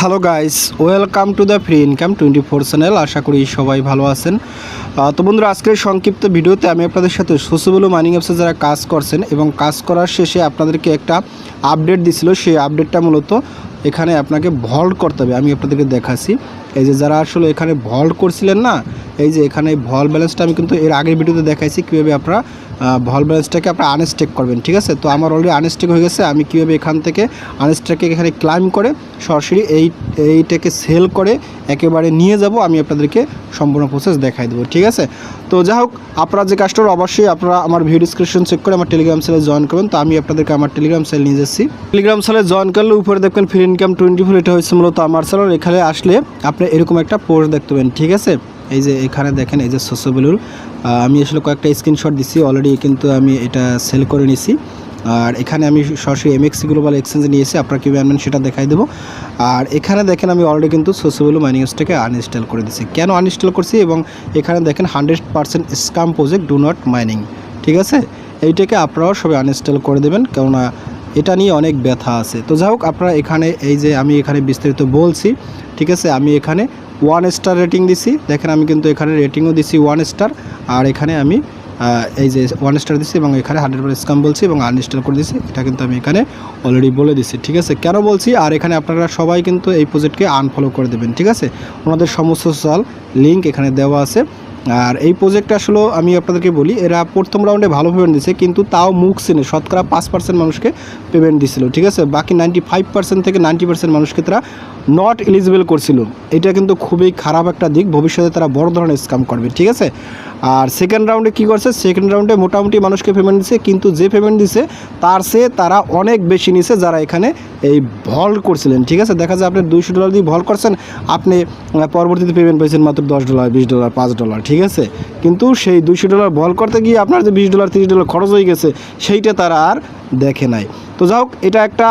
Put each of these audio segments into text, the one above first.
Hello guys, welcome to the free income 24 channel. আশা করি সবাই ভালো আছেন। তো বন্ধুরা, আজকের সংক্ষিপ্ত ভিডিওতে আমি আপনাদের সাথে সোশ্যাল মাইনিং অ্যাপসে যারা কাজ করছেন এবং কাজ করার শেষে আপনাদেরকে একটা আপডেট দিছিল, সেই আপডেটটা মূলত এখানে আপনাকে ভল্ট করতে হবে। আমি আপনাদেরকে দেখাচ্ছি। এই যে যারা আসলে এখানে ভল্ট করছিলেন না, এই যে এখানে ভল ব্যালেন্সটা আমি কিন্তু এর আগের ভিডিওতে দেখাইছি কীভাবে আপনারা ভল ব্যালেন্সটাকে আপনারা আনস্টেক করবেন। ঠিক আছে, তো আমার অলরেডি আনস্টেক হয়ে গেছে। আমি কীভাবে এখান থেকে আনস্টেককে এখানে ক্লাইম করে সরাসরি এইটাকে সেল করে একেবারে নিয়ে যাব, আমি আপনাদেরকে সম্পূর্ণ প্রসেস দেখাই দেবো। ঠিক আছে, তো যাই হোক, আপনারা যে কাজটা অবশ্যই আপনারা আমার ভিডিও ডিসক্রিপশন চেক করে আমার টেলিগ্রাম সেলে জয়েন করবেন। তো আমি আপনাদেরকে আমার টেলিগ্রাম সেল নিয়ে যাচ্ছি। টেলিগ্রাম সেলে জয়েন করলে উপরে দেখবেন ফ্রি ইনকাম 24, এটা হচ্ছে মূলত আমার সেল। এখানে আসলে আপনি এরকম একটা পোস্ট দেখতে পাবেন। ঠিক আছে, এই যে এখানে দেখেন, এই যে সোশ্যাল আমি আসলে কয়েকটা স্ক্রিনশট দিচ্ছি অলরেডি, কিন্তু আমি এটা সেল করে নিছি। আর এখানে আমি সরাসরি MXC গ্লোবাল এক্সচেঞ্জে নিয়েছি, আপনারা কীভাবে আনবেন সেটা দেখাই দেবো। আর এখানে দেখেন আমি অলরেডি কিন্তু সোশ্যাল মাইনিং অ্যাপসটাকে আনইনস্টল করে দিচ্ছি। কেন আনইনস্টল করছি, এবং এখানে দেখেন 100% scam project, do not mining. ঠিক আছে, এইটাকে আপনারাও সবাই আনইনস্টল করে দেবেন, কেননা এটা নিয়ে অনেক ব্যথা আছে। তো যাই হোক, আপনারা এখানে এই যে আমি এখানে বিস্তারিত বলছি। ঠিক আছে, আমি এখানে 1 স্টার রেটিং দিছি। দেখেন আমি কিন্তু এখানে রেটিংও দিছি 1 স্টার, আর এখানে আমি এই যে 1 স্টার দিচ্ছি এবং এখানে 100% স্ক্যাম বলছি এবং আনইনস্টল করে দিচ্ছি। এটা কিন্তু আমি এখানে অলরেডি বলে দিচ্ছি। ঠিক আছে, কেন বলছি, আর এখানে আপনারা সবাই কিন্তু এই প্রজেক্টকে আনফলো করে দেবেন। ঠিক আছে, ওনাদের সমস্ত সোশ্যাল লিঙ্ক এখানে দেওয়া আছে। আর এই প্রজেক্টটা আসলে আমি আপনাদেরকে বলি, এরা প্রথম রাউন্ডে ভালো পেমেন্ট দিচ্ছে, কিন্তু তাও মুখ চিনে শতকরা 5% মানুষকে পেমেন্ট দিছিল। ঠিক আছে, বাকি 95% থেকে 90% মানুষকে তারা নট এলিজিবল করছিল। এটা কিন্তু খুবই খারাপ একটা দিক, ভবিষ্যতে তারা বড় ধরনের স্ক্যাম করবে। ঠিক আছে, আর সেকেন্ড রাউন্ডে কী করছে, সেকেন্ড রাউন্ডে মোটামুটি মানুষকে পেমেন্ট দিচ্ছে, কিন্তু যে পেমেন্ট দিছে তার চেয়ে তারা অনেক বেশি নিছে যারা এখানে এই ভল্ট করছিলেন। ঠিক আছে, দেখা যায় আপনি $200 দিয়ে ভল্ট করছেন, আপনি পরবর্তীতে পেমেন্ট পেয়েছেন মাত্র $10, $20, $5। ঠিক আছে, কিন্তু সেই $200 ভল্ট করতে গিয়ে আপনার যে $20, $30 খরচ হয়ে গেছে, সেইটা তারা আর দেখে নাই। তো যাই হোক, এটা একটা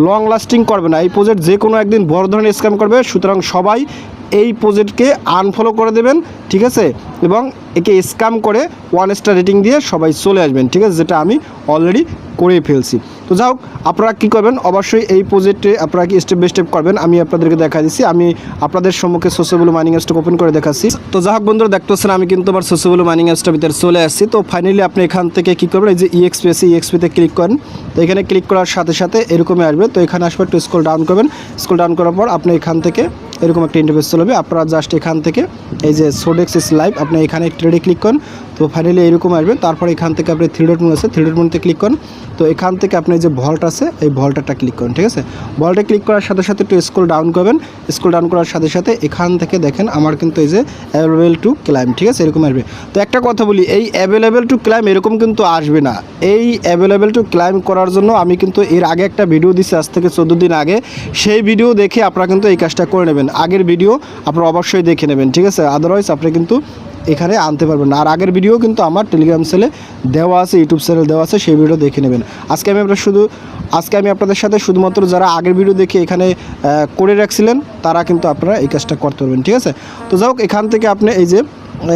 লং লাস্টিং করবে না এই প্রজেক্ট, যে কোনো একদিন বড় ধরনের স্ক্যাম করবে। সুতরাং সবাই এই প্রজেক্টকে আনফলো করে দেবেন। ঠিক আছে, এবং একে স্ক্যাম করে 1 স্টার রেটিং দিয়ে সবাই চলে আসবেন। ঠিক আছে, যেটা আমি অলরেডি করে ফেলছি। তো যাই হোক, আপনারা কী করবেন, অবশ্যই এই প্রজেক্টে আপনারা কি স্টেপ বাই স্টেপ করবেন আমি আপনাদেরকে দেখা দিচ্ছি। আমি আপনাদের সম্মুখে সোশ্যাল মাইনিং অ্যাপসটা ওপেন করে দেখাচ্ছি। তো যাই হোক বন্ধুরা, দেখতেছেন আমি কিন্তু আমার সোশ্যাল মাইনিং অ্যাপসটার ভিতরে চলে আসছি। তো ফাইনালি আপনি এখান থেকে কী করবেন, এই যে EXP-তে ক্লিক করেন। তো এখানে ক্লিক করার সাথে সাথে এরকমই আসবে। তো এখানে আসবে, একটু স্ক্রল ডাউন করবেন। স্ক্রল ডাউন করার পর আপনি এখান থেকে এরকম একটা ইন্টারফেস চলবে। আপনারা জাস্ট এখান থেকে এই যে সোডেক্স ইজ লাইভ, আপনি এখানে ট্রেডে ক্লিক করেন। তো ফাইনালি এরকম আসবে। তারপর এখান থেকে আপনি 3 ডট মেনু আছে, 3 ডট মেনুতে ক্লিক করেন। তো এখান থেকে আপনি যে ভল্ট আছে, এই ভল্টটা ক্লিক করেন। ঠিক আছে, ভল্টে ক্লিক করার সাথে সাথে একটু স্ক্রল ডাউন করবেন। স্ক্রল ডাউন করার সাথে সাথে এখান থেকে দেখেন আমার কিন্তু এই যে অ্যাভেলেবেল টু ক্লাইম। ঠিক আছে, এরকম আসবে। তো একটা কথা বলি, এই অ্যাভেলেবেল টু ক্লাইম এরকম কিন্তু আসবে না। এই অ্যাভেলেবেল টু ক্লাইম করার জন্য আমি কিন্তু এর আগে একটা ভিডিও দিচ্ছি, আজ থেকে 14 দিন আগে। সেই ভিডিও দেখে আপনারা কিন্তু এই কাজটা করে নেবেন। আগের ভিডিও আপনারা অবশ্যই দেখে নেবেন। ঠিক আছে, আদারওয়াইজ আপনি কিন্তু এখানে আনতে পারবেন না। আর আগের ভিডিও কিন্তু আমার টেলিগ্রাম সেলে দেওয়া আছে, ইউটিউব চ্যানেল দেওয়া আছে, সেই ভিডিও দেখে নেবেন। আজকে আমি আপনাদের সাথে শুধুমাত্র যারা আগের ভিডিও দেখে এখানে করে রাখছিলেন তারা কিন্তু আপনারা এই কাজটা করতে পারবেন। ঠিক আছে, তো যাই হোক, এখান থেকে আপনি এই যে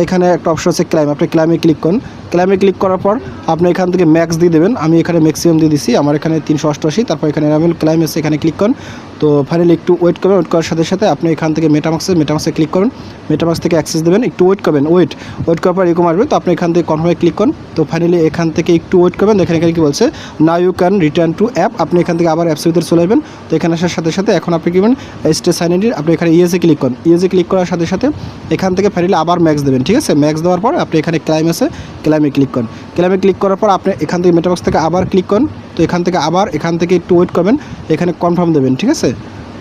এখানে একটা অপশন আছে ক্লাইম, আপনি ক্লাইমে ক্লিক করুন। ক্লাইমে ক্লিক করার পর আপনি এখান থেকে ম্যাক্স দিয়ে দেবেন। আমি এখানে ম্যাক্সিমাম দিয়ে দিচ্ছি, আমার এখানে 388। তারপর এখানে অ্যাভেলেবল ক্লাইম আছে, এখানে ক্লিক করুন। তো ফাইনালি একটু ওয়েট করবেন। ওয়েট করার সাথে সাথে আপনি এখান থেকে মেটামাক্সে ক্লিক করুন। মেটামাক্স থেকে অ্যাক্সেস দেবেন, একটু ওয়েট করবেন। ওয়েট করার পর এরকম আসবে। তো আপনি এখান থেকে কনফার্মে ক্লিক করুন। তো ফাইনালি এখান থেকে একটু ওয়েট করবেন। দেখেন এখানে কী বলছে, now you can return to app. আপনি এখান থেকে আবার অ্যাপসের ভিতরে চলে আসবেন। তো এখানে আসার সাথে সাথে এখন আপনি কী করবেন, স্টে সাইন ইন, আপনি এখানে ইয়েসে ক্লিক করুন। ইয়েসে ক্লিক করার সাথে সাথে এখান থেকে ফাইনালি আবার ম্যাক্স দেবেন। ঠিক আছে, ম্যাক্স দেওয়ার পর আপনি এখানে ক্লাইম আছে, ক্লাইমে ক্লিক করুন। ক্লাইমে ক্লিক করার পর আপনি এখান থেকে মেটাবক্স থেকে আবার ক্লিক করুন। তো এখান থেকে একটু ওয়েট করবেন, এখানে কনফার্ম দেবেন। ঠিক আছে,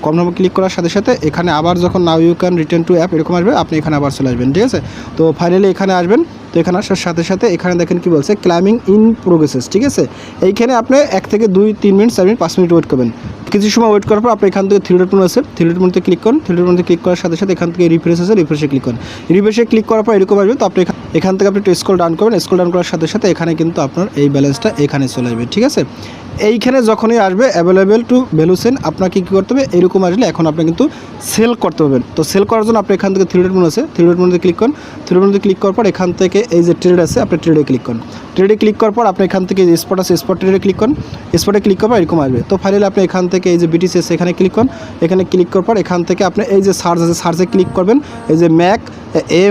কনফার্মে ক্লিক করার সাথে সাথে এখানে আবার যখন now you can return to app এরকম আসবে, আপনি এখানে আবার চলে আসবেন। ঠিক আছে, তো ফাইনালি এখানে আসবেন। তো এখানে আসার সাথে সাথে এখানে দেখেন কি বলছে, ক্লাইমিং ইন প্রোগ্রেসেস। ঠিক আছে, এইখানে আপনি 1 থেকে 2, 3 মিনিট, 4 মিনিট, 5 মিনিট ওয়েট করবেন। কিছু সময় ওয়েট করার পর আপনি এখান থেকে 3 ডট মেনু আছে, 3 ডট মেনুতে ক্লিক করুন। 3 ডট মেনুতে ক্লিক করার সাথে সাথে এখান থেকে রিফ্রেশ আছে, রিফ্রেশে ক্লিক করুন। রিফ্রেশে ক্লিক করার পর এরকম আসবে। তো আপনি এখান থেকে আপনি একটু স্ক্রল ডাউন করবেন। স্ক্রল ডাউন করার সাথে সাথে এখানে কিন্তু আপনার এই ব্যালেন্সটা এখানে চলে আসবে। ঠিক আছে, এইখানে যখনই আসবে অ্যাভেলেবেল টু ভ্যালু সেল, আপনাকে কী করতে হবে, এরকম আসলে এখন আপনি কিন্তু সেল করতে পারবেন। তো সেল করার জন্য আপনি এখান থেকে 3 ডট মেনু আছে, 3 ডট মেনুতে ক্লিক করুন। 3 ডট মেনুতে ক্লিক করার পর এখান থেকে এই যে ট্রেড আছে, আপনি ট্রেডে ক্লিক করুন। ট্রেডে ক্লিক করার পর আপনি এখান থেকে যে স্পট আছে স্পট ট্রেডে ক্লিক করুন। স্পটে ক্লিক করার পর এরকম আসবে। তো ফাইনালি আপনি এখান থেকে এই যে বিটিসি আছে এখানে ক্লিক করুন। এখানে ক্লিক করার পর এখান থেকে আপনি এই যে সার্চ আছে সার্চে ক্লিক করবেন। এই যে ম্যাক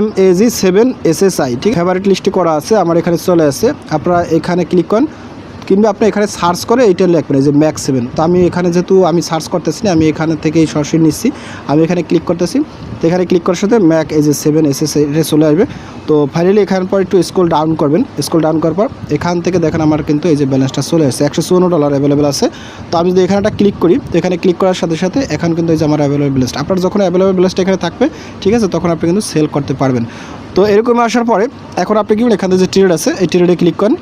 MAG7 SSI, ঠিক ফেভারিট লিস্টে করা আছে, আমার এখানে চলে আসে। আপনারা এখানে ক্লিক করুন, কিংবা আপনি এখানে সার্চ করে এইটা লিখবেন এই যে ম্যাক 7। তো আমি এখানে যেহেতু আমি সার্চ করতেছি না, আমি এখানে থেকেই সরাসরি নিচ্ছি। আমি এখানে ক্লিক করতেছি। তো এখানে ক্লিক করার সাথে ম্যাক MAG7 SSI এটা চলে আসবে। তো ফাইনালি এখান পর একটু স্ক্রল ডাউন করবেন। স্ক্রল ডাউন করার পর এখান থেকে দেখেন আমার কিন্তু এই যে ব্যালেন্সটা চলে আসছে, $154 অ্যাভেলেবেল আছে। তো আমি যদি এখানেটা ক্লিক করি, তো এখানে ক্লিক করার সাথে সাথে এখন কিন্তু এই যে আমার অ্যাভেলেবেল ব্যালেন্স, আপনার যখন অ্যাভেলেবেল ব্যালেন্সটা এখানে থাকবে, ঠিক আছে, তখন আপনি কিন্তু সেল করতে পারবেন। তো এরকম আসার পরে এখন আপনি কি এখানে যে ট্রেড আছে এই ট্রেডে ক্লিক করেন।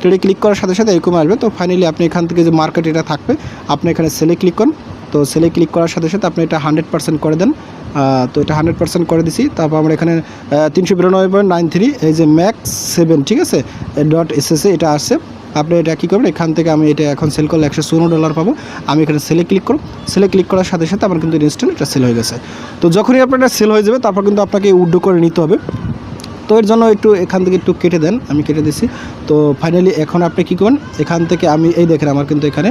ট্রেডে ক্লিক করার সাথে সাথে এরকম আসবে। তো ফাইনালি আপনি এখান থেকে যে মার্কেট এটা থাকবে, আপনি এখানে সেলে ক্লিক করুন। তো সেলে ক্লিক করার সাথে সাথে আপনি এটা 100% করে দেন। তো এটা 100% করে দিছি। তারপর আমরা এখানে 392.93 এই যে ম্যাক্স 7, ঠিক আছে, .SSA এটা আসছে। আপনি এটা কী করবেন, এখান থেকে আমি এটা এখন সেল করলে $154 পাবো। আমি এখানে সেলে ক্লিক করব। সেলে ক্লিক করার সাথে সাথে আমার কিন্তু ইনস্ট্যান্ট এটা সেল হয়ে গেছে। তো যখনই আপনার এটা সেল হয়ে যাবে, তারপর কিন্তু আপনাকে উইথড্র করে নিতে হবে। তো এর জন্য একটু এখান থেকে একটু কেটে দেন, আমি কেটে দিছি। তো ফাইনালি এখন আপনি কী করবেন, এখান থেকে আমি এই দেখেন আমার কিন্তু এখানে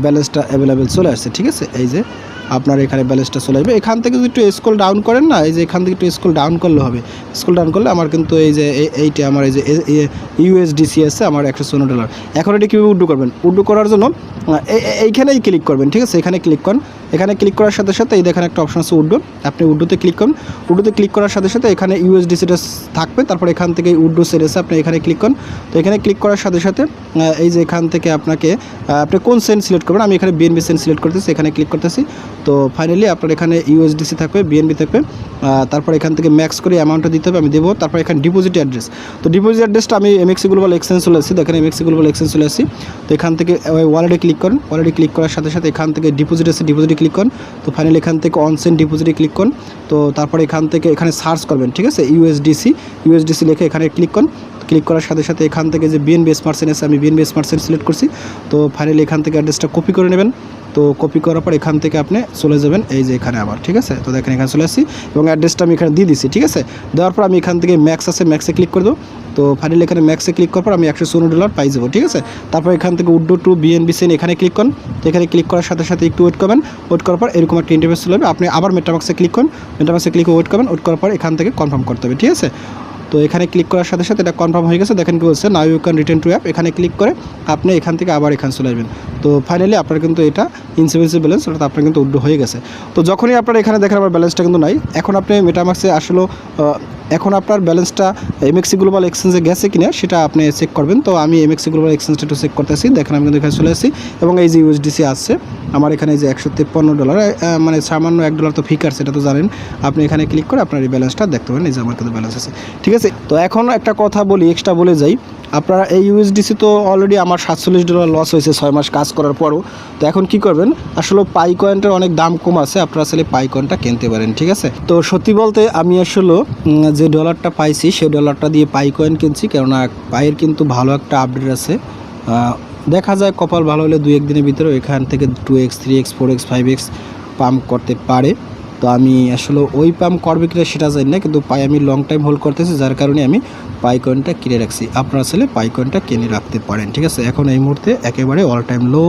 ব্যালেন্সটা অ্যাভেলেবেল চলে আসছে, ঠিক আছে। এই যে আপনার এখানে ব্যালেন্সটা চলে আসবে। এখান থেকে যদি একটু স্ক্রল ডাউন করেন না, এই যে এখান থেকে একটু স্ক্রল ডাউন করলে হবে। স্ক্রল ডাউন করলে আমার কিন্তু এই যে এইটা আমার এই যে USDC আছে আমার $154। এখন এটা কীভাবে উইথড্র করবেন, উইথড্র করার জন্য এইখানেই ক্লিক করবেন, ঠিক আছে। এখানে ক্লিক করুন। এখানে ক্লিক করার সাথে সাথে এই দেখেন একটা অপশন আছে উইথড্র, আপনি উইথড্রোতে ক্লিক করুন। উইথড্রোতে ক্লিক করার সাথে সাথে এখানে USDCটা থাকবে। তারপর এখান থেকে উইথড্রো সেল আছে, আপনি এখানে ক্লিক করুন। তো এখানে ক্লিক করার সাথে সাথে এই যে এখান থেকে আপনাকে আপনি কোন সেন্ট সিলেক্ট করবেন, আমি এখানে BNB সেন্ট সিলেক্ট করতেছি, এখানে ক্লিক করতেছি। তো ফাইনালি আপনার এখানে USDC থাকবে, BNB থাকবে। তারপর এখান থেকে ম্যাক্স করে অ্যামাউন্টটা দিতে হবে, আমি দেবো। তারপর এখানে ডিপোজিট অ্যাড্রেস, তো ডিপোজিট অ্যাড্রেসটা আমি MXC গ্লোবাল এক্সচেঞ্জ চলে আসছি, দেখেন MXC গ্লোবাল এক্সচেঞ্জ চলে আসছি। তো এখান থেকে ওয়ালেটে ক্লিক করুন। ওয়ালেটে ক্লিক করার সাথে সাথে এখান থেকে ডিপোজিট আছে, ডিপোজিটে ক্লিক করুন। তো ফাইনালি এখান থেকে অন সেন্ট ডিপোজিটে ক্লিক করুন। তো তারপর এখান থেকে এখানে সার্চ করবেন, ঠিক আছে, USDC লিখে এখানে ক্লিক করুন। ক্লিক করার সাথে সাথে এখান থেকে যে BNB স্মার্ট চেইন আছে, আমি BNB স্মার্ট চেইন সিলেক্ট করছি। তো ফাইনালি এখান থেকে অ্যাড্রেসটা কপি করে নেবেন। তো কপি করার পর এখান থেকে আপনি চলে যাবেন এই যে এখানে আবার, ঠিক আছে। তো দেখেন এখানে চলে আসছি এবং অ্যাড্রেসটা আমি এখানে দিয়ে দিচ্ছি, ঠিক আছে। দেওয়ার পর আমি এখান থেকে ম্যাক্স আছে, ম্যাক্সে ক্লিক করে দেবো। তো ফাইনালি এখানে ম্যাক্সে ক্লিক করার পর আমি $154 পাই যাবো, ঠিক আছে। তারপর এখান থেকে উইথড্র টু BNB চেইন এখানে ক্লিক করুন। তো এখানে ক্লিক করার সাথে সাথে একটু ওয়েট করবেন। ওয়েট করার পর এরকম একটা ইন্টারফেস চলে যাবে। আপনি আবার মেটামাক্সে ক্লিক করুন। মেটামাক্সে ক্লিক করে ওয়েট করবেন। ওয়েট করার পর এখান থেকে কনফার্ম করতে হবে, ঠিক আছে। তো এখানে ক্লিক করার সাথে সাথে এটা কনফার্ম হয়ে গেছে। দেখেন কি বলছে, now you can return to app. এখানে ক্লিক করে আপনি এখান থেকে আবার এখানে চলে আসবেন। তো ফাইনালি আপনার কিন্তু এটা ইনসিকুয়েন্সিয়াল ব্যালেন্স, অর্থাৎ আপনার কিন্তু উইথড্র হয়ে গেছে। তো যখনই আপনার এখানে দেখেন আমার ব্যালেন্সটা কিন্তু নাই, এখন আপনি মেটামাক্সে আসলে এখন আপনার ব্যালেন্সটা MXC গ্লোবাল এক্সচেঞ্জে গেছে কিনা সেটা আপনি চেক করবেন। তো আমি MXC গ্লোবাল এক্সচেঞ্জটা একটু চেক করতেছি, দেখেন আমি কিন্তু এখানে চলে আসছি এবং এই যে USDC আসছে আমার এখানে এই যে $153, মানে সামান্য $1 তো ফিকার, সেটা তো জানেন। আপনি এখানে ক্লিক করে আপনার এই ব্যালেন্সটা দেখতে পারেন, এই যে আমার কিন্তু ব্যালেন্স আছে, ঠিক আছে। তো এখন একটা কথা বলি, এক্সট্রা বলে যাই, আপনারা এই USDC তো অলরেডি আমার $47 লস হয়েছে 6 মাস কাজ করার পরও। তো এখন কি করবেন, আসলে পাই কয়েনটার অনেক দাম কম আছে, আপনারা আসলে পাই কয়েনটা কিনতে পারেন, ঠিক আছে। তো সত্যি বলতে আমি আসলে যে ডলারটা পাইছি সেই ডলারটা দিয়ে পাই কয়েন কিনছি, কেননা পাইয়ের কিন্তু ভালো একটা আপডেট আছে। দেখা যায় কপাল ভালো হলে 2-1 দিনের ভিতরে এখান থেকে 2x 3x 4x 5x pump করতে পারে। তো আমি আসলে ওই পাম্প করবে কিনা সেটা জানি না, কিন্তু পাই আমি লং টাইম হোল্ড করতেছি, যার কারণে আমি পাই কয়েনটা কিনে রাখছি। আপনারা আসলে পাই কয়েনটা কিনে রাখতে পারেন, ঠিক আছে। এখন এই মুহূর্তে একেবারে অল টাইম লো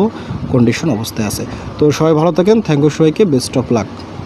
কন্ডিশন অবস্থায় আছে। তো সবাই ভালো থাকেন, থ্যাংক ইউ সবাইকে, বেস্ট অফ লাক।